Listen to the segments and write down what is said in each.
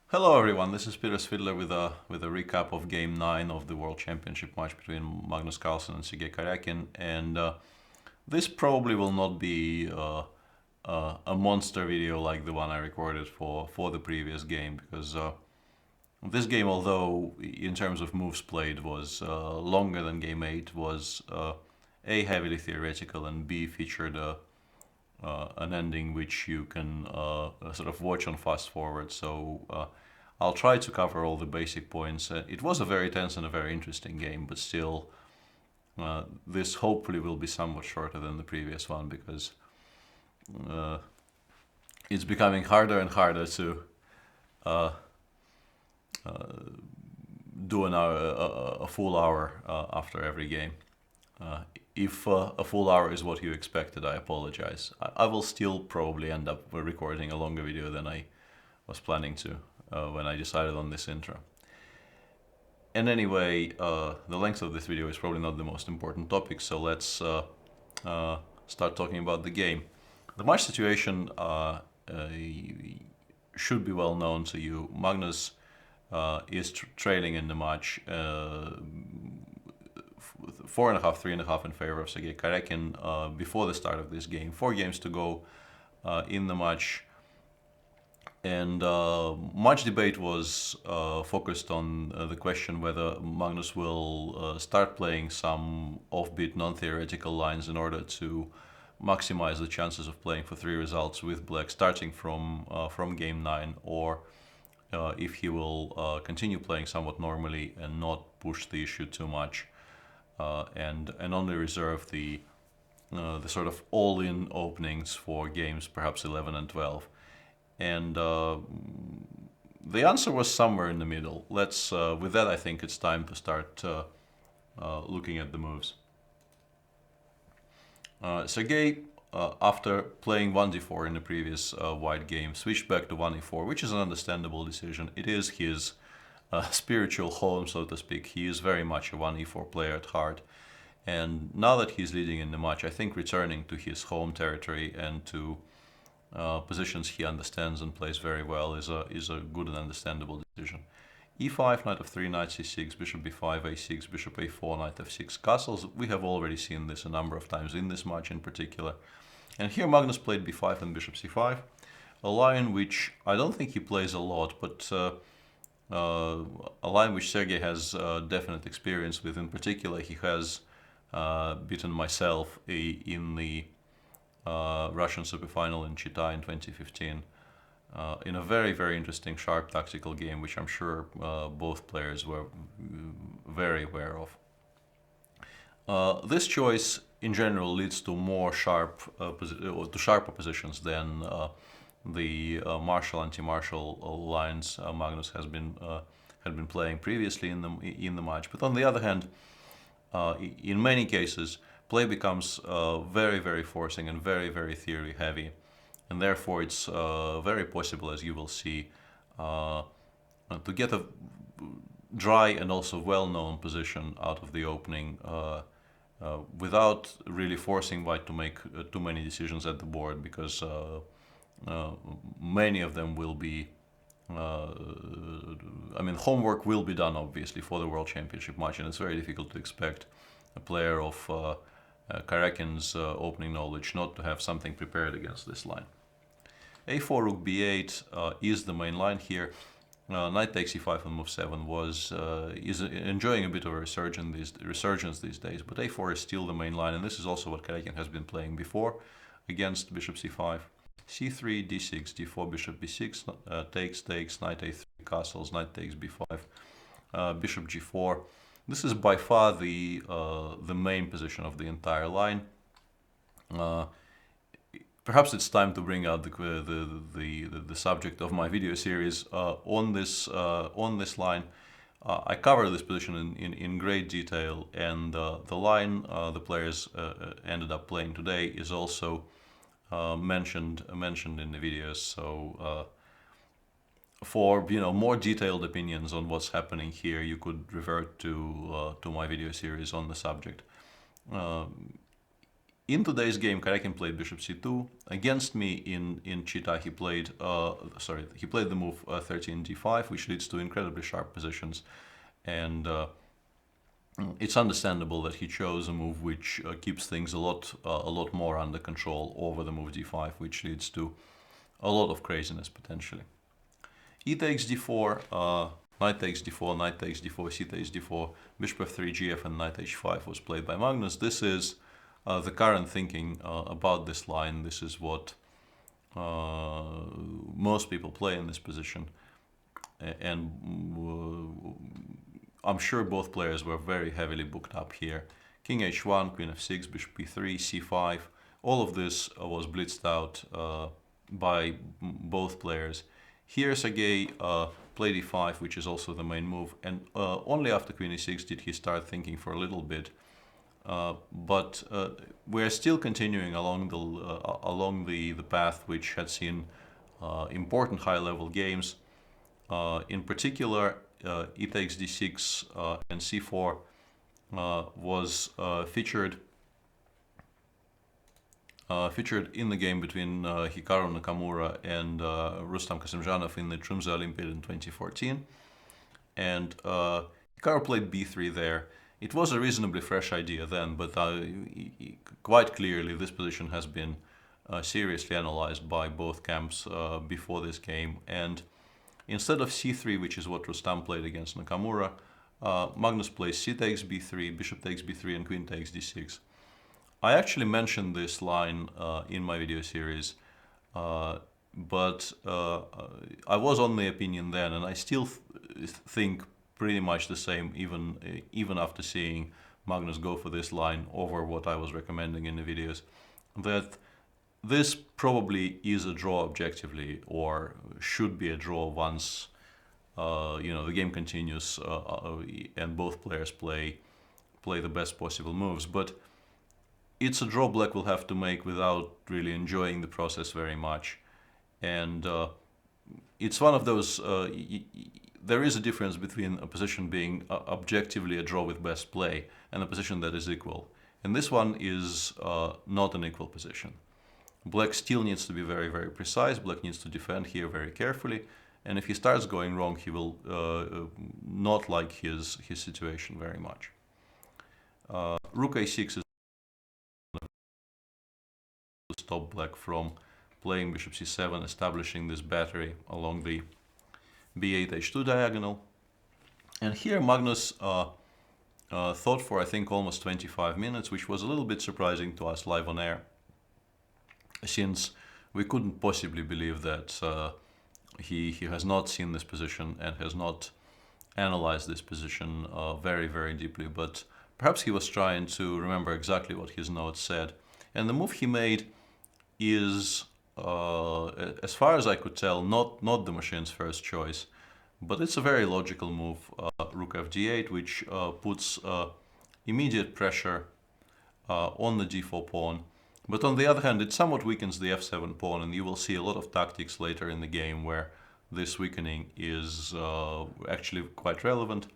Hello everyone, this is Peter Svidler with a recap of Game 9 of the World Championship match between Magnus Carlsen and Sergey Karjakin. And this probably will not be a monster video like the one I recorded for the previous game, because this game, although in terms of moves played was longer than Game 8, was A, heavily theoretical, and B, featured an ending which you can sort of watch on fast forward. So I'll try to cover all the basic points. It was a very tense and a very interesting game, but still, this hopefully will be somewhat shorter than the previous one, because uh, it's becoming harder and harder to uh, do an hour, a full hour after every game. If a full hour is what you expected, I apologize. I will still probably end up recording a longer video than I was planning to when I decided on this intro. And anyway, the length of this video is probably not the most important topic, so let's start talking about the game. The match situation should be well known to you. Magnus is trailing in the match 4.5, 3.5 in favor of Sergey Karjakin before the start of this game. 4 games to go in the match. And much debate was focused on the question whether Magnus will start playing some offbeat, non-theoretical lines in order to maximize the chances of playing for 3 results with black starting from game 9, or if he will continue playing somewhat normally and not push the issue too much, and only reserve the sort of all-in openings for games perhaps 11 and 12. And the answer was somewhere in the middle. Let's with that, I think it's time to start looking at the moves. Sergey, after playing 1d4 in the previous white game, switched back to 1e4, which is an understandable decision. It is his spiritual home, so to speak. He is very much a 1e4 player at heart. And now that he's leading in the match, I think returning to his home territory and to positions he understands and plays very well is a good and understandable decision. e5, knight f3, knight c6, bishop b5, a6, bishop a4, knight f6, castles. We have already seen this a number of times in this match in particular. And here Magnus played b5 and bishop c5, a line which I don't think he plays a lot, but a line which Sergey has definite experience with. In particular, he has beaten myself in the Russian superfinal in Chita in 2015 in a very, very interesting, sharp tactical game, which I'm sure both players were very aware of. This choice in general leads to more sharp, to sharper positions than the martial anti-martial lines Magnus had been playing previously in the match. But on the other hand, in many cases, play becomes very, very forcing and very, very theory heavy, and therefore it's very possible, as you will see, to get a dry and also well-known position out of the opening without really forcing white to make too many decisions at the board, because many of them will be homework will be done obviously for the World Championship match, and it's very difficult to expect a player of Karjakin's opening knowledge not to have something prepared against this line. a4, rook b8 is the main line here. Knight takes e5 on move 7 is enjoying a bit of a resurgence these days, but a4 is still the main line, and this is also what Karjakin has been playing before against bishop c5. c3, d6, d4, bishop b6, takes, knight a3, castles, knight takes b5, bishop g4. This is by far the main position of the entire line. Perhaps it's time to bring out the subject of my video series on this line. I cover this position in great detail, and the line the players ended up playing today is also mentioned in the videos. So for more detailed opinions on what's happening here, you could revert to my video series on the subject. In today's game, Karjakin played bishop c2. Against me in Chita, he played the move 13 d5, which leads to incredibly sharp positions. And it's understandable that he chose a move which keeps things a lot more under control over the move d5, which leads to a lot of craziness potentially. E takes d4, knight takes d4, knight takes d4, c takes d4, bishop f3, gf, and knight h5 was played by Magnus. This is the current thinking about this line. This is what most people play in this position, and I'm sure both players were very heavily booked up here. King h1, queen f6, bishop b3, c5. All of this was blitzed out by both players. Here Sergey played e5, which is also the main move, and only after queen e6 did he start thinking for a little bit. But we're still continuing along the path which had seen important high-level games. In particular, e takes d6 and c4 was featured in the game between Hikaru Nakamura and Rustam Kasimzhanov in the Tromsø Olympiad in 2014. And Hikaru played b3 there. It was a reasonably fresh idea then, but quite clearly this position has been seriously analyzed by both camps before this game. And instead of c3, which is what Rustam played against Nakamura, Magnus plays c takes b3, bishop takes b3, and queen takes d6. I actually mentioned this line in my video series, but I was on the opinion then, and I still think pretty much the same even after seeing Magnus go for this line over what I was recommending in the videos, that this probably is a draw objectively, or should be a draw once the game continues and both players play the best possible moves. But it's a draw black will have to make without really enjoying the process very much. And it's one of those, there is a difference between a position being objectively a draw with best play and a position that is equal. And this one is not an equal position. Black still needs to be very, very precise. Black needs to defend here very carefully. And if he starts going wrong, he will not like his situation very much. Rook a6 is to stop black from playing bishop c7, establishing this battery along the b8 h2 diagonal. And here Magnus thought for, I think, almost 25 minutes, which was a little bit surprising to us live on air, since we couldn't possibly believe that he has not seen this position and has not analyzed this position very, very deeply. But perhaps he was trying to remember exactly what his notes said. And the move he made is, as far as I could tell, not the machine's first choice. But it's a very logical move, rook fd8, which puts immediate pressure on the d4 pawn. But on the other hand, it somewhat weakens the f7 pawn, and you will see a lot of tactics later in the game where this weakening is actually quite relevant.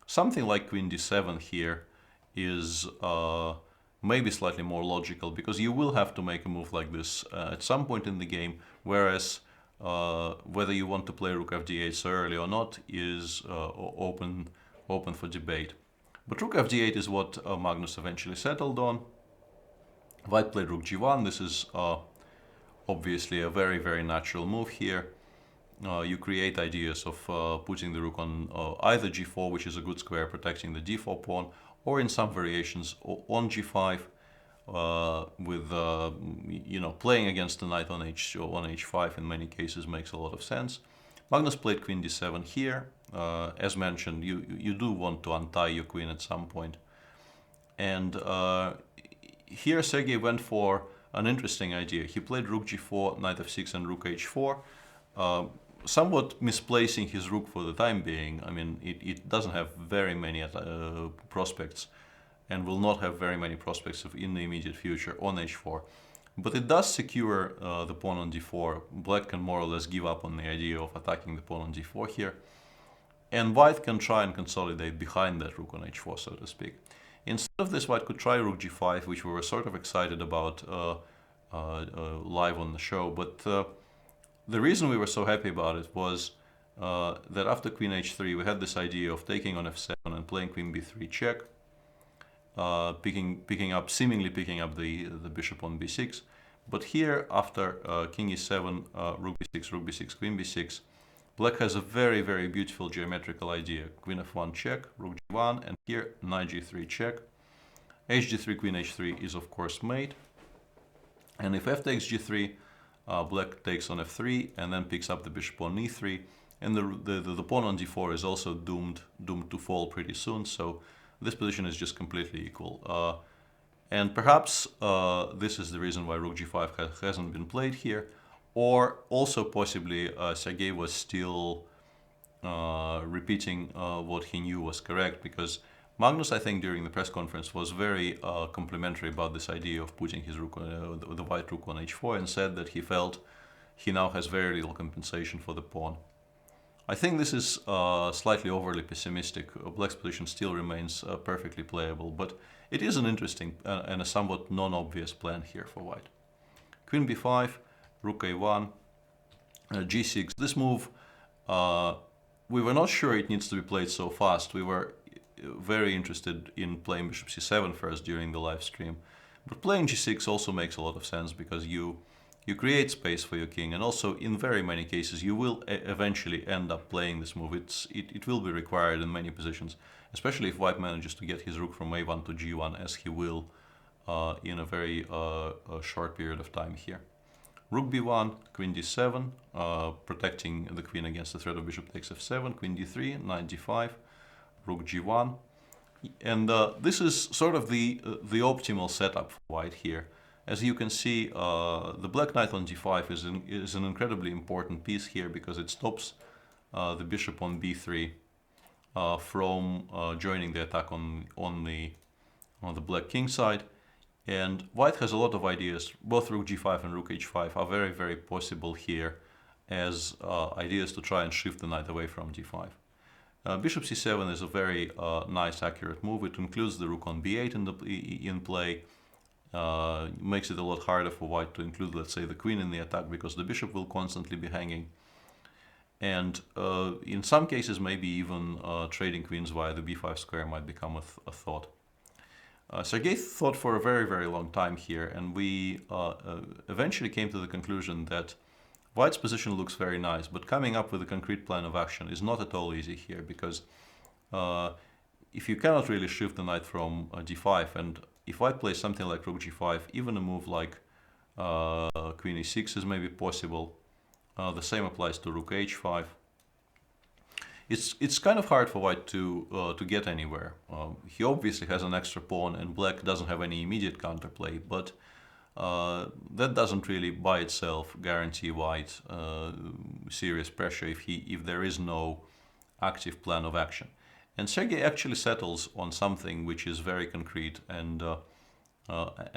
Something like queen d7 here is maybe slightly more logical, because you will have to make a move like this at some point in the game, whereas whether you want to play rook fd8 so early or not is open for debate. But rook fd8 is what Magnus eventually settled on. White played rook g1. This is obviously a very, very natural move here. You create ideas of putting the rook on either g4, which is a good square protecting the d4 pawn, or in some variations on g5, with playing against the knight on h5 in many cases makes a lot of sense. Magnus played queen d7 here. As mentioned, you do want to untie your queen at some point. And here Sergey went for an interesting idea. He played rook g4, knight f6, and rook h4, somewhat misplacing his rook for the time being. I mean, it doesn't have very many prospects, and will not have very many prospects in the immediate future on h4. But it does secure the pawn on d4. Black can more or less give up on the idea of attacking the pawn on d4 here. And white can try and consolidate behind that rook on h4, so to speak. Instead of this, white could try rook g5, which we were sort of excited about live on the show. But the reason we were so happy about it was that after queen h3, we had this idea of taking on f7 and playing queen b3 check, seemingly picking up the bishop on b6. But here, after king e7, rook b6, queen b6, black has a very, very beautiful geometrical idea. Queen f1 check, rook g1, and here knight g3 check. Hg3, queen h3 is of course mate. And if f takes g3, black takes on f3 and then picks up the bishop on e3. And the pawn on d4 is also doomed to fall pretty soon. So this position is just completely equal. And perhaps this is the reason why rook g5 hasn't been played here. Or also possibly Sergey was still repeating what he knew was correct, because Magnus, I think, during the press conference was very complimentary about this idea of putting his rook, the white rook on h4, and said that he felt he now has very little compensation for the pawn. I think this is slightly overly pessimistic. Black's position still remains perfectly playable, but it is an interesting and a somewhat non-obvious plan here for white. Queen b5, rook a1, g6. This move, we were not sure it needs to be played so fast. We were very interested in playing bishop c7 first during the live stream. But playing g6 also makes a lot of sense, because you create space for your king, and also in very many cases you will eventually end up playing this move. It will be required in many positions, especially if white manages to get his rook from a1 to g1, as he will in a very short period of time here. Rook b1, queen d7, protecting the queen against the threat of bishop takes f7, queen d3, knight d5, rook g1. And this is sort of the optimal setup for white here. As you can see, the black knight on d5 is an incredibly important piece here, because it stops the bishop on b3 from joining the attack on the black king side. And white has a lot of ideas. Both rook g5 and rook h5 are very, very possible here as ideas to try and shift the knight away from d5. Bishop c7 is a very nice, accurate move. It includes the rook on b8 in play. Makes it a lot harder for white to include, let's say, the queen in the attack, because the bishop will constantly be hanging. And in some cases, maybe even trading queens via the b5 square might become a thought. Sergey thought for a very, very long time here, and we eventually came to the conclusion that white's position looks very nice, but coming up with a concrete plan of action is not at all easy here, because if you cannot really shift the knight from d5, and if white plays something like rook g5, even a move like queen e6 is maybe possible. The same applies to rook h5. It's kind of hard for white to get anywhere. He obviously has an extra pawn, and black doesn't have any immediate counterplay, but that doesn't really by itself guarantee white serious pressure if there is no active plan of action. And Sergey actually settles on something which is very concrete and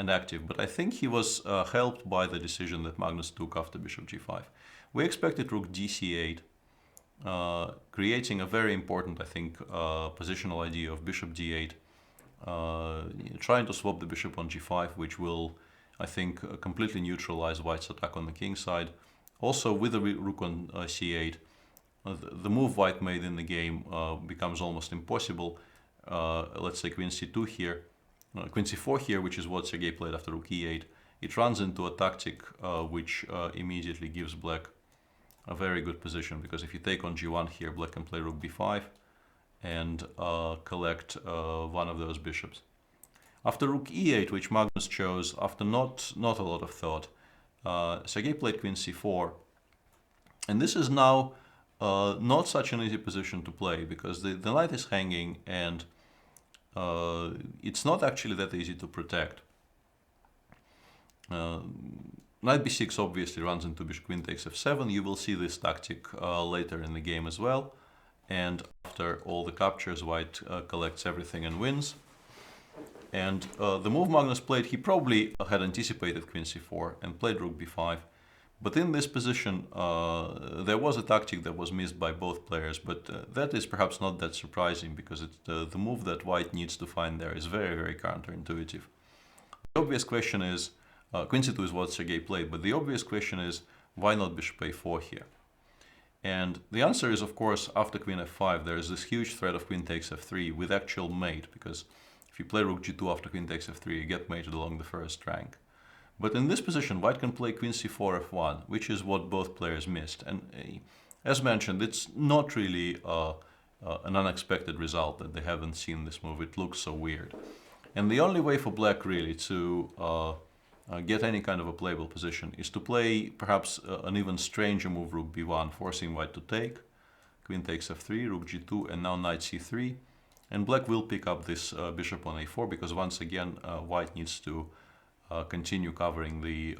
active, but I think he was helped by the decision that Magnus took after bishop g5. We expected rook dc8, creating a very important, I think, positional idea of bishop d8, trying to swap the bishop on g5, which will, I think, completely neutralize white's attack on the king side. Also, with the rook on c8, the move white made in the game becomes almost impossible. Let's say queen c2 here, queen c4 here, which is what Sergey played after rook e8. It runs into a tactic which immediately gives black a very good position, because if you take on g1 here, black can play rook b5 and collect one of those bishops. After rook e8, which Magnus chose after not a lot of thought, Sergey played queen c4, and this is now not such an easy position to play, because the knight is hanging, and it's not actually that easy to protect. Knight b6 obviously runs into bishop queen takes f7. You will see this tactic later in the game as well. And after all the captures, white collects everything and wins. And the move Magnus played, he probably had anticipated queen c4 and played rook b5. But in this position, there was a tactic that was missed by both players, but that is perhaps not that surprising because the move that white needs to find there is very, very counterintuitive. The obvious question is, Queen c2 is what Sergey played, but the obvious question is, why not bishop a4 here? And the answer is, of course, after queen f5, there is this huge threat of queen takes f3 with actual mate, because if you play rook g2 after queen takes f3, you get mated along the first rank. But in this position, white can play queen c4 f1, which is what both players missed. And as mentioned, it's not really an unexpected result that they haven't seen this move. It looks so weird. And the only way for black really to get any kind of a playable position is to play perhaps an even stranger move, rook b1, forcing white to take. Queen takes f3, rook g2, and now knight c3. And black will pick up this bishop on a4 because once again white needs to continue covering the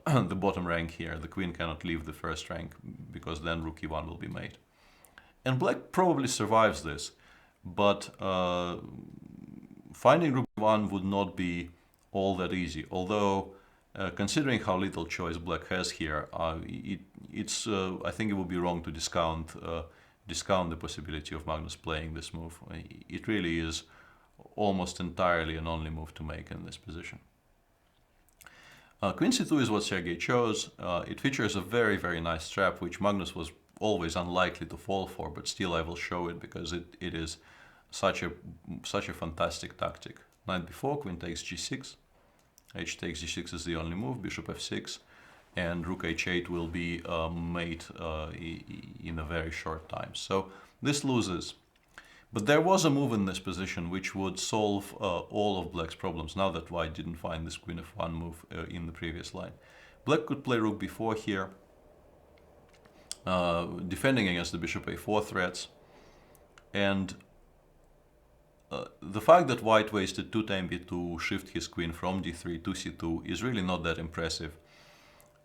the bottom rank here. The queen cannot leave the first rank because then rook e1 will be made. And black probably survives this, but finding rook e1 would not be all that easy. Although, considering how little choice black has here, I think it would be wrong to discount the possibility of Magnus playing this move. It really is almost entirely an only move to make in this position. Queen c2 is what Sergey chose. It features a very, very nice trap, which Magnus was always unlikely to fall for, but still I will show it because it is such a fantastic tactic. Knight b4, queen takes g6, h takes g6 is the only move, bishop f6, and rook h8 will be mate in a very short time. So this loses. But there was a move in this position which would solve all of black's problems now that white didn't find this queen f1 move in the previous line. Black could play rook b4 here, defending against the bishop a4 threats. And the fact that white wasted 2 tempi to shift his queen from d3 to c2 is really not that impressive.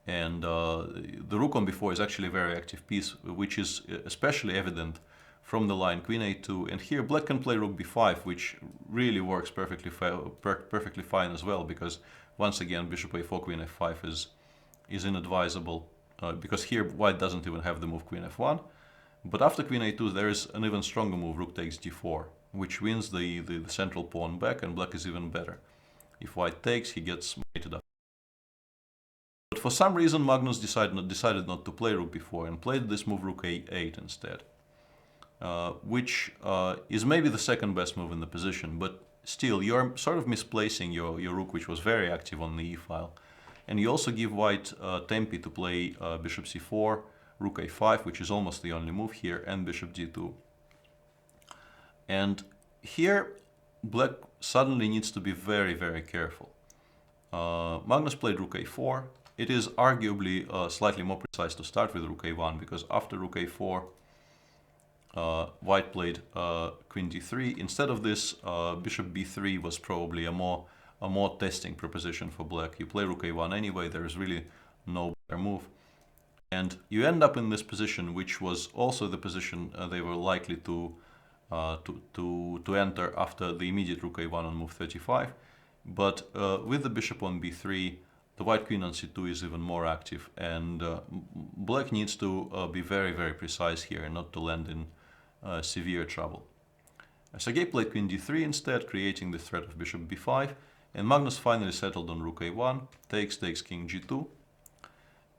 And the rook on b4 is actually a very active piece, which is especially evident from the line queen a2, and here black can play rook b5, which really works perfectly fine as well, because once again bishop a4 queen f5 is inadvisable, because here white doesn't even have the move queen f1. But after queen a2 there is an even stronger move, rook takes d4, which wins the central pawn back, and black is even better. If white takes, he gets mated up. But for some reason Magnus decided not to play rook b4 and played this move rook a8 instead. Which is maybe the second best move in the position, but still you're sort of misplacing your rook, which was very active on the e file. And you also give white tempi to play bishop c4, rook a5, which is almost the only move here, and bishop d2. And here black suddenly needs to be very, very careful. Magnus played rook a4. It is arguably slightly more precise to start with rook a1, because after rook a4 white played queen d3. Instead of this, bishop b3 was probably a more testing proposition for black. You play rook a1 anyway, there is really no better move. And you end up in this position, which was also the position they were likely to enter after the immediate rook a1 on move 35. But with the bishop on b3, the white queen on c2 is even more active, and black needs to be very, very precise here and not to land in severe trouble. Sergey played queen d3 instead, creating the threat of bishop b5, and Magnus finally settled on rook a1, takes king g2,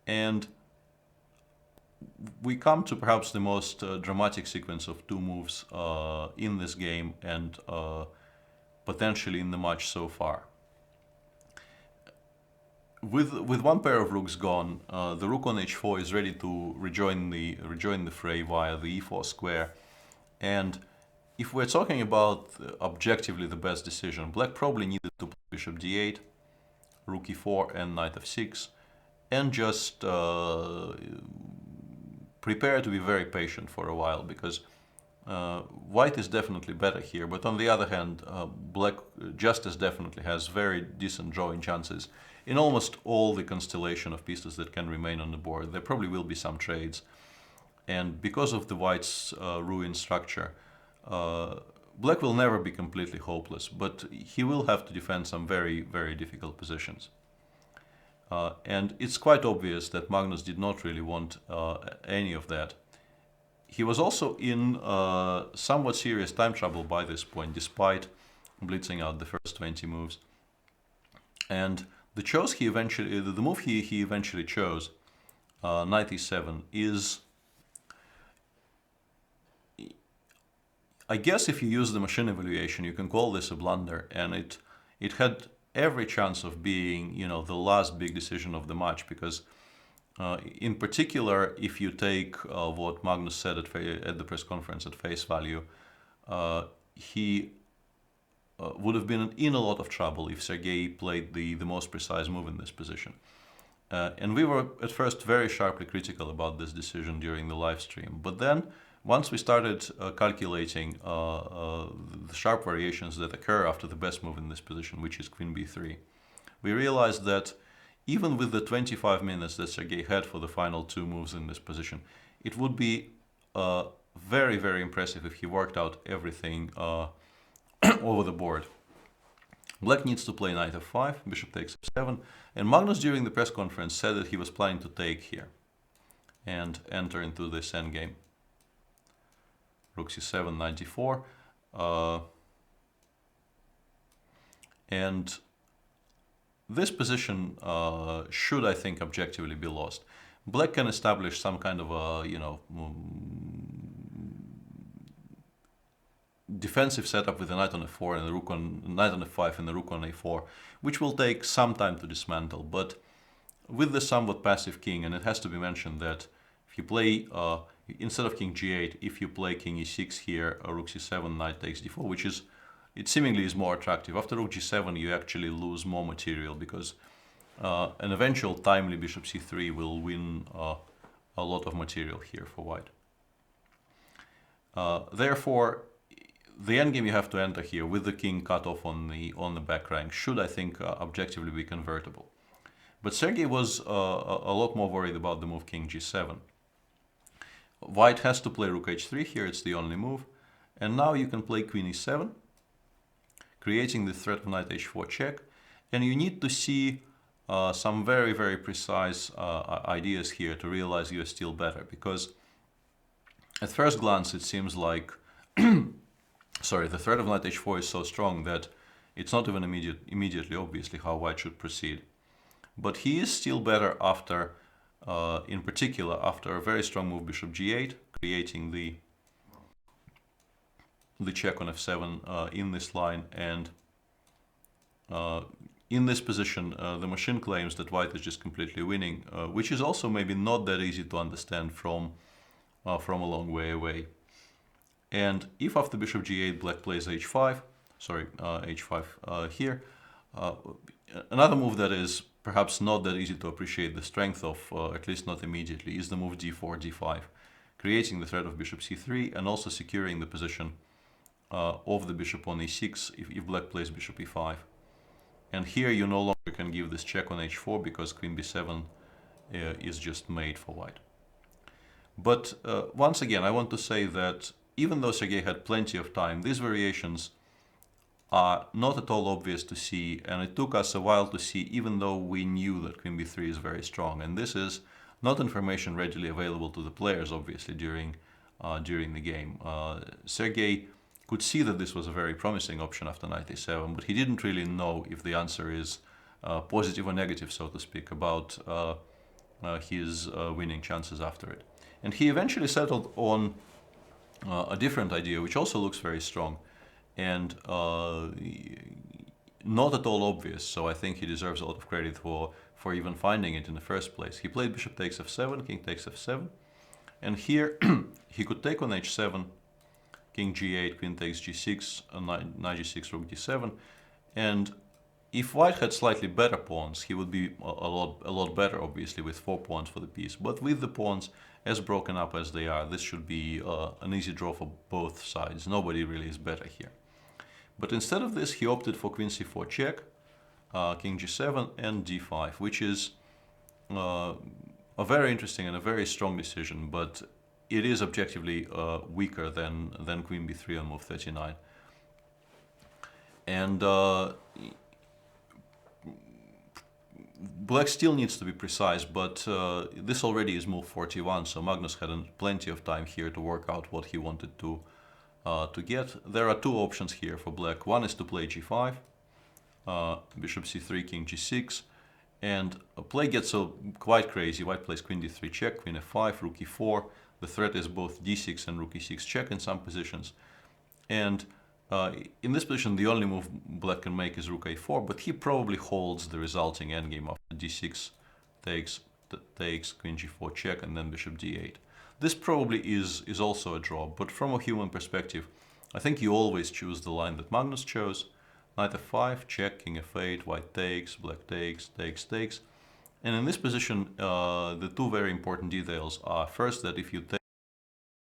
and we come to perhaps the most dramatic sequence of 2 moves in this game and potentially in the match so far. With one pair of rooks gone, the rook on h4 is ready to rejoin the fray via the e4 square. And if we're talking about objectively the best decision, black probably needed to play bishop d8, rook e4, and knight f6, and just prepare to be very patient for a while, because white is definitely better here, but on the other hand, black just as definitely has very decent drawing chances in almost all the constellation of pieces that can remain on the board. There probably will be some trades, and because of the white's ruined structure, black will never be completely hopeless, but he will have to defend some very, very difficult positions. And it's quite obvious that Magnus did not really want any of that. He was also in somewhat serious time trouble by this point, despite blitzing out the first 20 moves. And the move he eventually chose, knight e7, is, I guess if you use the machine evaluation, you can call this a blunder, and it had every chance of being, you know, the last big decision of the match, because in particular, if you take what Magnus said at the press conference at face value, he would have been in a lot of trouble if Sergey played the most precise move in this position. And we were at first very sharply critical about this decision during the live stream. But then, once we started calculating the sharp variations that occur after the best move in this position, which is queen b3, we realized that even with the 25 minutes that Sergey had for the final two moves in this position, it would be very, very impressive if he worked out everything over the board. Black needs to play knight f5, bishop takes f7, and Magnus during the press conference said that he was planning to take here and enter into this endgame. Rook c7, knight d4, and this position should, I think, objectively be lost. Black can establish some kind of a, you know, defensive setup with a knight on f4 and a knight on f5 and a rook on a4, which will take some time to dismantle. But with the somewhat passive king, and it has to be mentioned that if you play instead of king g8, if you play king e6 here, rook c7, knight takes d4, which is, it seemingly is more attractive. After rook g7, you actually lose more material, because an eventual timely bishop c3 will win a lot of material here for white. Therefore, the endgame you have to enter here with the king cut off on the back rank should, I think, objectively be convertible. But Sergey was a lot more worried about the move king g7. White has to play rook h3 here, it's the only move. And now you can play queen e7, creating the threat of knight h4 check. And you need to see some very, very precise ideas here to realize you're still better. Because at first glance it seems like sorry, the threat of knight h4 is so strong that it's not even immediately obviously how white should proceed. But he is still better after, in particular, after a very strong move bishop g8, creating the check on f7 in this line. And in this position, the machine claims that white is just completely winning, which is also maybe not that easy to understand from a long way away. And if after bishop g8 black plays h5, sorry, h5 here, another move that is perhaps not that easy to appreciate the strength of, at least not immediately, is the move d4, d5, creating the threat of bishop c3 and also securing the position of the bishop on e6 if black plays bishop e5. And here you no longer can give this check on h4 because queen b7 is just made for white. But once again, I want to say that even though Sergey had plenty of time, these variations are not at all obvious to see, and it took us a while to see, even though we knew that queen b3 is very strong. And this is not information readily available to the players, obviously, during the game. Sergey could see that this was a very promising option after knight a7, but he didn't really know if the answer is positive or negative, so to speak, about his winning chances after it. And he eventually settled on a different idea, which also looks very strong and not at all obvious. So I think he deserves a lot of credit for even finding it in the first place. He played bishop takes f7, king takes f7, and here he could take on h7, king g8, queen takes g6, knight g6, rook d7, and if white had slightly better pawns, he would be a lot better, obviously, with 4 pawns for the piece. But with the pawns as broken up as they are, this should be an easy draw for both sides. Nobody really is better here. But instead of this, he opted for queen c4 check, king g7, and d5, which is a very interesting and a very strong decision, but it is objectively weaker than queen b3 on move 39. And Black still needs to be precise, but this already is move 41, so Magnus had plenty of time here to work out what he wanted to get. There are two options here for Black. One is to play g5, bishop c3, king g6, and play gets quite crazy. White plays queen d3 check, queen f5, rook e4. The threat is both d6 and rook e6 check in some positions. And in this position, the only move Black can make is rook a4, but he probably holds the resulting endgame of d6 takes, queen g4 check, and then bishop d8. This probably is also a draw, but from a human perspective, I think you always choose the line that Magnus chose. Knight f5, check, king f8, white takes, black takes. And in this position, the two very important details are, first, that if you take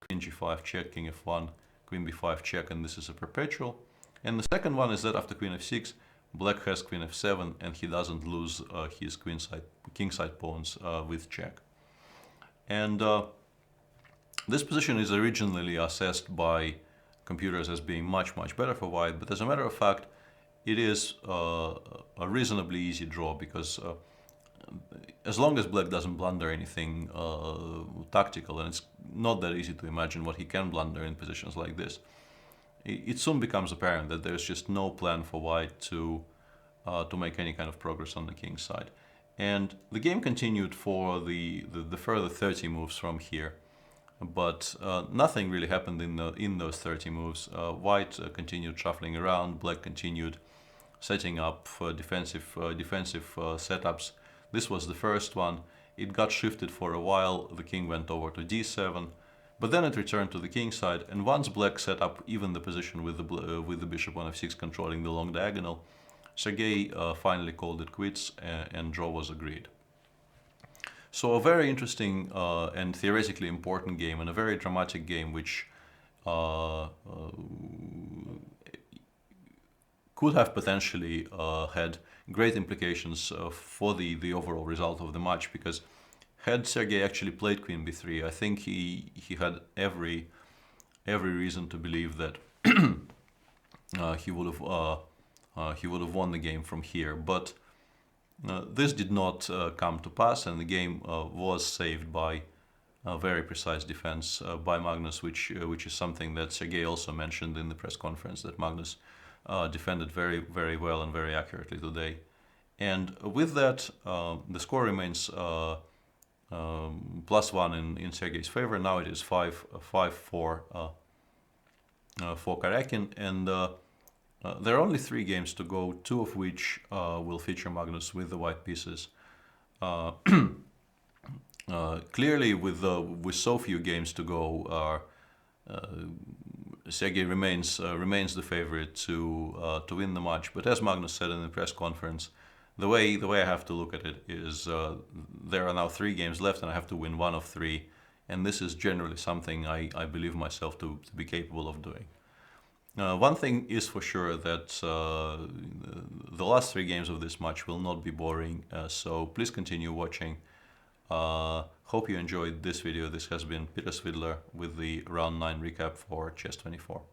queen g5 check, king f1, queen b5 check, and this is a perpetual. And the second one is that after queen f6, Black has queen f7, and he doesn't lose his kingside pawns with check. And this position is originally assessed by computers as being much better for white, but as a matter of fact, it is a reasonably easy draw, because as long as Black doesn't blunder anything tactical, and it's not that easy to imagine what he can blunder in positions like this, it soon becomes apparent that there's just no plan for white to make any kind of progress on the king side. And the game continued for the further 30 moves from here, but nothing really happened in those 30 moves. White continued shuffling around, Black continued setting up defensive setups. This was the first one. It got shifted for a while. The king went over to d7, but then it returned to the king side. And once Black set up even the position with the bishop on f6 controlling the long diagonal, Sergey finally called it quits, and draw was agreed. So a very interesting and theoretically important game, and a very dramatic game, which could have potentially had great implications for the overall result of the match, because had Sergey actually played queen b3, I think he had every reason to believe that he would have won the game from here. But this did not come to pass, and the game was saved by a very precise defense by Magnus, which is something that Sergey also mentioned in the press conference, that Magnus defended very well and very accurately today. And with that, the score remains +1 in Sergey's favor. Now it is 5-4 for Karjakin, and there are only 3 games to go, 2 of which will feature Magnus with the white pieces. Clearly, with so few games to go, Sergey remains the favorite to win the match. But as Magnus said in the press conference, the way I have to look at it is there are now 3 games left, and I have to win 1 of 3, and this is generally something I believe myself to be capable of doing. One thing is for sure, that the last 3 games of this match will not be boring, so please continue watching. Hope you enjoyed this video. This has been Peter Svidler with the round 9 recap for Chess 24.